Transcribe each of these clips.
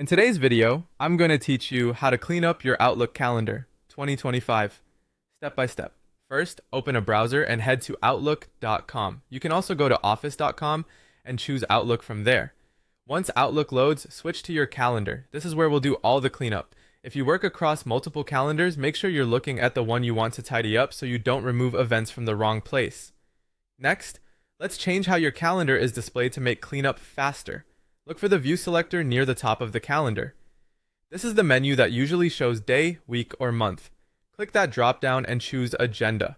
In today's video, I'm going to teach you how to clean up your Outlook calendar 2025, step by step. First, open a browser and head to outlook.com. You can also go to office.com and choose Outlook from there. Once Outlook loads, switch to your calendar. This is where we'll do all the cleanup. If you work across multiple calendars, make sure you're looking at the one you want to tidy up so you don't remove events from the wrong place. Next, let's change how your calendar is displayed to make cleanup faster. Look for the view selector near the top of the calendar. This is the menu that usually shows day, week, or month. Click that drop-down and choose Agenda.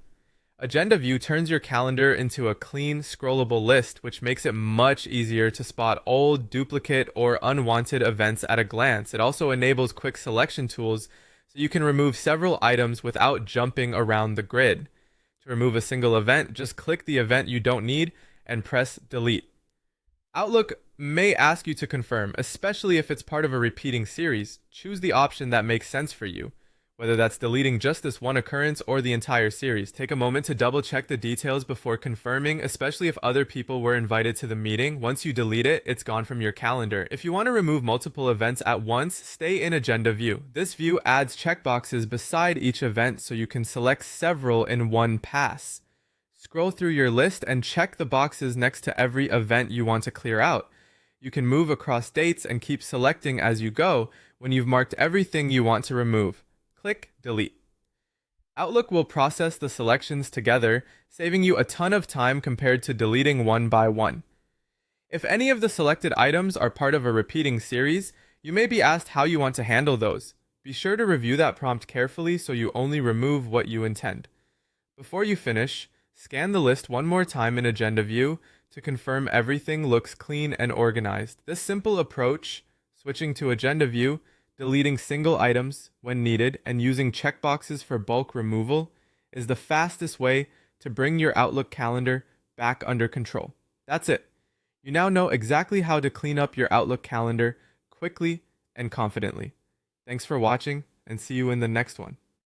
Agenda view turns your calendar into a clean, scrollable list, which makes it much easier to spot old, duplicate, or unwanted events at a glance. It also enables quick selection tools so you can remove several items without jumping around the grid. To remove a single event, just click the event you don't need and press Delete. Outlook may ask you to confirm, especially if it's part of a repeating series. Choose the option that makes sense for you, whether that's deleting just this one occurrence or the entire series. Take a moment to double check the details before confirming, especially if other people were invited to the meeting. Once you delete it, it's gone from your calendar. If you want to remove multiple events at once, stay in Agenda view. This view adds checkboxes beside each event so you can select several in one pass. Scroll through your list and check the boxes next to every event you want to clear out. You can move across dates and keep selecting as you go. When you've marked everything you want to remove, click Delete. Outlook will process the selections together, saving you a ton of time compared to deleting one by one. If any of the selected items are part of a repeating series, you may be asked how you want to handle those. Be sure to review that prompt carefully so you only remove what you intend. Before you finish, scan the list one more time in Agenda view to confirm everything looks clean and organized. This simple approach, switching to Agenda view, deleting single items when needed, and using checkboxes for bulk removal, is the fastest way to bring your Outlook calendar back under control. That's it. You now know exactly how to clean up your Outlook calendar quickly and confidently. Thanks for watching, and see you in the next one.